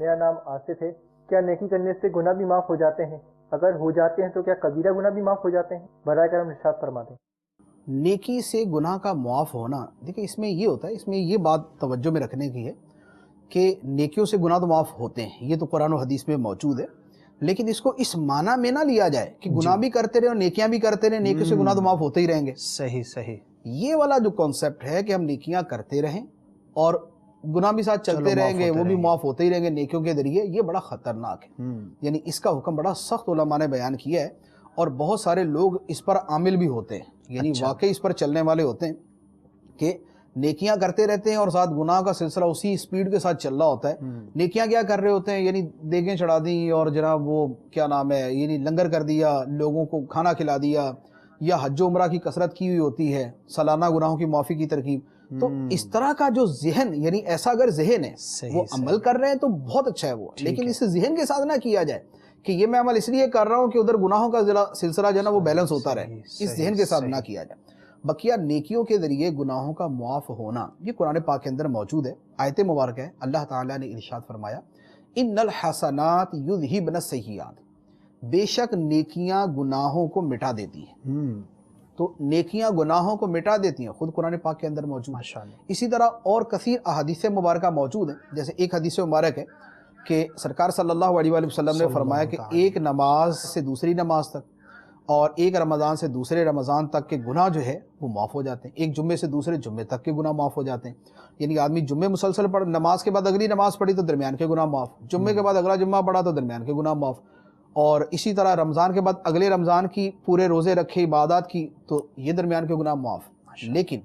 میرا نام آصف ہے. کیا نیکی کرنے سے گناہ بھی معاف ہو جاتے ہیں؟ اگر ہو جاتے ہیں تو کیا کبیرہ گناہ بھی معاف ہو جاتے ہیں؟ برائے کرم ارشاد فرما دیں. نیکی سے گناہ کا معاف ہونا، دیکھیں اس میں یہ ہوتا ہے، اس میں یہ بات توجہ میں رکھنے کی ہے کہ نیکیوں سے گناہ تو معاف ہوتے ہیں، یہ تو قرآن و حدیث میں موجود ہے، لیکن اس کو اس معنی میں نہ لیا جائے کہ گناہ بھی کرتے رہے اور نیکیاں بھی کرتے رہے، نیکیوں سے گناہ تو معاف ہوتے ہی رہیں گے. صحیح. یہ والا جو کانسیپٹ ہے کہ ہم نیکیاں کرتے رہیں اور گناہ بھی ساتھ چلتے رہیں گے، وہ بھی معاف ہوتے ہی رہیں گے نیکیوں کے ذریعے، یہ بڑا خطرناک ہے. یعنی اس کا حکم بڑا سخت علماء نے بیان کیا ہے، اور بہت سارے لوگ اس پر عامل بھی ہوتے ہیں، یعنی واقعی اس پر چلنے والے ہوتے ہیں کہ نیکیاں کرتے رہتے ہیں اور ساتھ گناہ کا سلسلہ اسی سپیڈ کے ساتھ چل رہا ہوتا ہے. نیکیاں کیا کر رہے ہوتے ہیں؟ یعنی دیگیں چڑھا دیں اور جناب وہ کیا نام ہے، یعنی لنگر کر دیا، لوگوں کو کھانا کھلا دیا، یا حج و عمرہ کی کثرت کی ہوئی ہوتی ہے، سالانہ گناہوں کی معافی کی ترکیب. تو اس طرح کا جو ذہن، یعنی ایسا اگر ذہن ہے وہ عمل کر رہے ہیں تو بہت اچھا ہے وہ، لیکن اس ذہن کے ساتھ نہ کیا جائے کہ یہ میں عمل اس لیے کر رہا ہوں کہ ادھر گناہوں کا سلسلہ جو ہے نا وہ بیلنس ہوتا رہے، اس ذہن کے ساتھ نہ کیا جائے. بقیہ نیکیوں کے ذریعے گناہوں کا معاف ہونا یہ قرآن پاک کے اندر موجود ہے. آیت مبارکہ ہے، اللہ تعالیٰ نے ارشاد فرمایا ان الحسنات یذہبن السیئات، بے شک نیکیاں گناہوں کو مٹا دیتی ہیں. تو نیکیاں گناہوں کو مٹا دیتی ہیں، خود قرآن پاک کے اندر موجود ہے. اسی طرح اور کثیر احادیث مبارکہ موجود ہیں، جیسے ایک حدیث مبارک ہے کہ سرکار صلی اللہ علیہ وآلہ وسلم نے فرمایا کہ ایک نماز سے دوسری نماز تک اور ایک رمضان سے دوسرے رمضان تک کے گناہ جو ہے وہ معاف ہو جاتے ہیں، ایک جمعے سے دوسرے جمعے تک کے گناہ معاف ہو جاتے ہیں. یعنی آدمی جمعے مسلسل پڑھ، نماز کے بعد اگلی نماز پڑھی تو درمیان کے گناہ معاف، جمعے کے بعد اگلا جمعہ پڑھا تو درمیان کے گناہ معاف، اور اسی طرح رمضان کے بعد اگلے رمضان کی پورے روزے رکھے عبادات کی تو یہ درمیان کے گناہ معاف. لیکن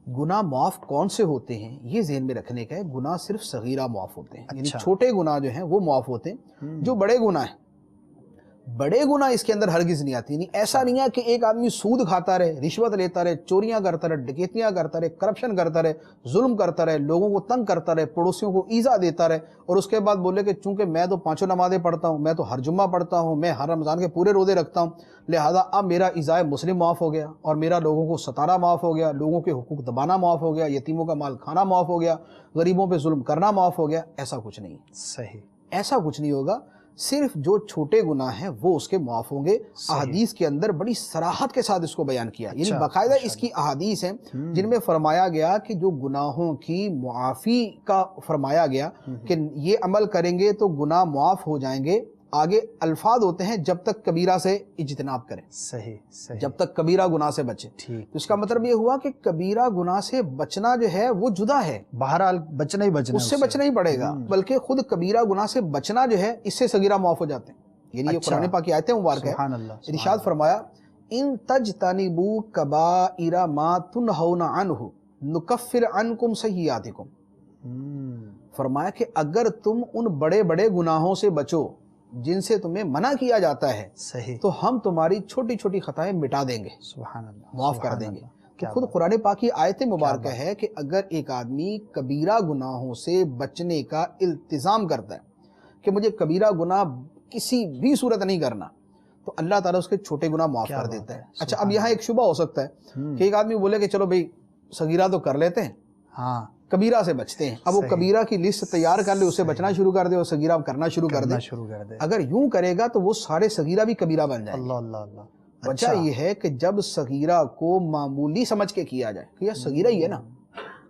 گناہ معاف کون سے ہوتے ہیں یہ ذہن میں رکھنے کا ہے، گناہ صرف صغیرہ معاف ہوتے ہیں، یعنی چھوٹے گناہ جو ہیں وہ معاف ہوتے ہیں. جو بڑے گناہ ہیں، بڑے گناہ اس کے اندر ہرگز نہیں آتی. یعنی ایسا نہیں ہے کہ ایک آدمی سود کھاتا رہے، رشوت لیتا رہے، چوریاں کرتا رہے، ڈکیتیاں کرتا رہے، کرپشن کرتا رہے، ظلم کرتا رہے، لوگوں کو تنگ کرتا رہے، پڑوسیوں کو ایذا دیتا رہے، اور اس کے بعد بولے کہ چونکہ میں تو 5 نمازیں پڑھتا ہوں، میں تو ہر جمعہ پڑھتا ہوں، میں ہر رمضان کے پورے روزے رکھتا ہوں، لہذا اب میرا ایذائے مسلم معاف ہو گیا، اور میرا لوگوں کو ستانا معاف ہو گیا، لوگوں کے حقوق دبانا معاف ہو گیا، یتیموں کا مال کھانا معاف ہو گیا، غریبوں پہ ظلم کرنا معاف ہو گیا. ایسا کچھ نہیں. صحیح، ایسا کچھ نہیں ہوگا. صرف جو چھوٹے گناہ ہیں وہ اس کے معاف ہوں گے. احادیث کے اندر بڑی صراحت کے ساتھ اس کو بیان کیا، یعنی باقاعدہ اس کی احادیث ہیں جن میں فرمایا گیا کہ جو گناہوں کی معافی کا فرمایا گیا کہ یہ عمل کریں گے تو گناہ معاف ہو جائیں گے. آگے الفاظ ہوتے ہیں جب تک کبیرہ سے اجتناب کریں، صحیح، جب تک کبیرہ گناہ سے بچیں. تو اس کا مطلب یہ ہوا کہ کبیرہ گناہ سے بچنا جو ہے وہ جدا ہے، بہرحال بچنا ہی بچنا، اس سے بچنا ہی پڑے گا، بلکہ خود کبیرہ گناہ سے بچنا جو ہے اس سے صغیرہ معاف ہو جاتے ہیں. یعنی یہ قرآن پاک کی آیتیں مبارک ہے. ارشاد فرمایا ان تجتنبوا کبائر ما تنہون عنہ نکفر عنکم سیئاتکم. فرمایا کہ اگر تم ان بڑے بڑے گناہوں سے بچو جن سے تمہیں منع کیا جاتا ہے، صحیح، تو ہم تمہاری چھوٹی چھوٹی خطائیں مٹا دیں گے، سبحان اللہ، معاف کر دیں گے. تو خود قرآن پاک کی آیت مبارکہ ہے کہ اگر ایک آدمی کبیرہ گناہوں سے بچنے کا التزام کرتا ہے کہ مجھے کبیرہ گناہ کسی بھی صورت نہیں کرنا، تو اللہ تعالیٰ اس کے چھوٹے گناہ معاف کر دیتا ہے. اچھا، اب یہاں ایک شبہ ہو سکتا ہے کہ ایک آدمی بولے کہ چلو بھئی صغیرہ تو کر لیتے ہیں، ہاں کبیرہ سے بچتے ہیں. اب وہ کبیرہ کی لسٹ تیار کر لے، اسے بچنا شروع کر دے اور صغیرہ کرنا شروع کر دے. اگر یوں کرے گا تو وہ سارے صغیرہ بھی کبیرہ بن جائیں. اللہ. وجہ یہ ہے کہ جب صغیرہ کو معمولی سمجھ کے کیا جائے کہ یہ صغیرہ ہی ہے نا،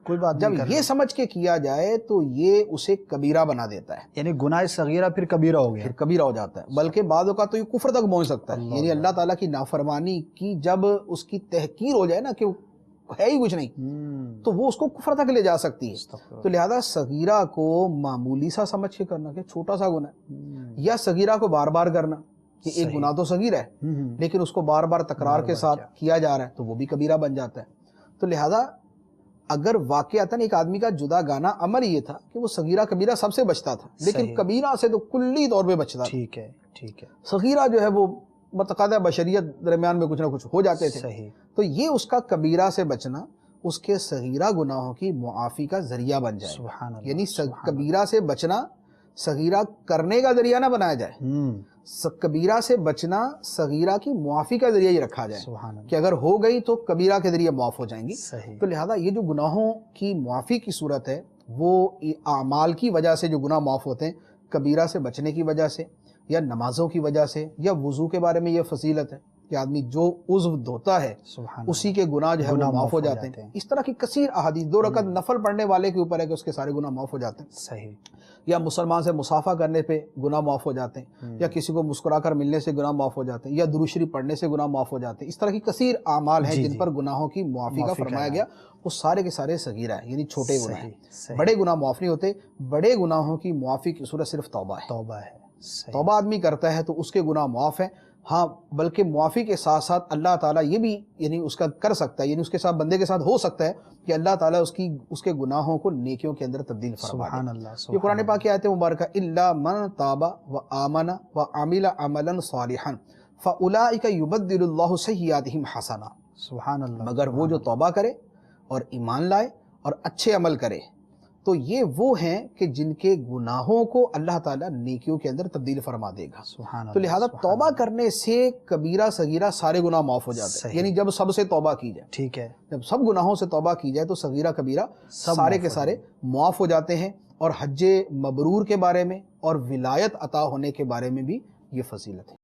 کوئی بات جب یہ سمجھ کے کیا جائے تو یہ اسے کبیرہ بنا دیتا ہے، یعنی گناہ صغیرہ پھر کبیرہ ہو گیا، پھر کبیرہ ہو جاتا ہے. بلکہ بعض اوقات تو یہ کفر تک پہنچ سکتا ہے. یعنی اللہ تعالیٰ کی نافرمانی کی جب اس کی تحقیر ہو جائے نا کہ ہے ہی کچھ نہیں، تو وہ اس کو کفر تک لے جا سکتی ہے. تو لہذا صغیرہ کو معمولی سا سمجھ کے کرنا کہ چھوٹا سا گناہ ہے، یا صغیرہ کو بار بار کرنا کہ ایک گناہ تو صغیرہ ہے لیکن اس کو بار بار تکرار کے ساتھ کیا جا رہا ہے تو وہ بھی کبیرہ بن جاتا ہے. تو لہذا اگر واقعتاً ایک آدمی کا جدا گانا عمل یہ تھا کہ وہ صغیرہ کبیرہ سب سے بچتا تھا، لیکن کبیرہ سے تو کلی طور پہ بچتا تھا. ٹھیک ہے. صغیرہ جو ہے وہ بتقاضۂ بشریت درمیان میں کچھ نہ کچھ ہو جاتے تھے. تو یہ اس کا کبیرہ سے بچنا اس کے صغیرہ گناہوں کی معافی کا ذریعہ بن جائے. یعنی کبیرہ سے بچنا صغیرہ کرنے کا ذریعہ نہ بنایا جائے، کبیرہ سے بچنا صغیرہ کی معافی کا ذریعہ ہی رکھا جائے کہ اگر ہو گئی تو کبیرہ کے ذریعے معاف ہو جائیں گی. تو لہذا یہ جو گناہوں کی معافی کی صورت ہے وہ اعمال کی وجہ سے جو گناہ معاف ہوتے ہیں، کبیرہ سے بچنے کی وجہ سے، یا نمازوں کی وجہ سے، یا وضو کے بارے میں یہ فضیلت ہے کہ آدمی جو عضو دھوتا ہے سبحان اسی کے گناہ جو ہے وہ معاف ہو جاتے ہیں۔ اس طرح کی کثیر احادیث، 2 رکعت نفل پڑھنے والے کے اوپر ہے کہ اس کے سارے گناہ معاف ہو جاتے ہیں۔ صحیح۔ یا مسلمان سے مصافحہ کرنے پہ گناہ معاف ہو جاتے ہیں، یا کسی کو مسکرا کر ملنے سے گناہ معاف ہو جاتے ہیں، یا درود شریف پڑھنے سے گناہ معاف ہو جاتے ہیں۔ اس طرح کی کثیر اعمال ہیں جن پر گناہوں کی معافی کا فرمایا گیا، وہ سارے کے سارے صغیرہ ہیں، یعنی چھوٹے گناہ ہیں۔ بڑے گناہ معاف نہیں ہوتے، بڑے گناہوں کی معافی کی صورت صرف توبہ ہے۔ توبہ ہے، توبہ آدمی کرتا ہے تو اس کے گناہ معاف ہیں۔ ہاں، بلکہ معافی کے ساتھ ساتھ اللہ تعالیٰ یہ بھی یعنی اس کا کر سکتا ہے، یعنی اس کے ساتھ بندے کے ساتھ ہو سکتا ہے کہ اللہ تعالیٰ اس کے گناہوں کو نیکیوں کے اندر تبدیل فرما دے۔ سبحان اللہ۔ یہ قرآن پاک کی آیت مبارکہ، الا من تاب وآمن وعمل عملا صالحا فاولئک یبدل اللہ سیئاتہم حسنا، سبحان اللہ۔ مگر وہ جو توبہ کرے اور ایمان لائے اور اچھے عمل کرے تو یہ وہ ہیں کہ جن کے گناہوں کو اللہ تعالیٰ نیکیوں کے اندر تبدیل فرما دے گا۔ سبحان اللہ۔ تو لہذا توبہ کرنے سے کبیرہ صغیرہ سارے گناہ معاف ہو جاتے ہیں، یعنی جب سب سے توبہ کی جائے، ٹھیک ہے، جب سب گناہوں سے توبہ کی جائے تو صغیرہ کبیرہ سارے کے سارے معاف ہو جاتے ہیں۔ اور حج مبرور کے بارے میں اور ولایت عطا ہونے کے بارے میں بھی یہ فضیلت ہے۔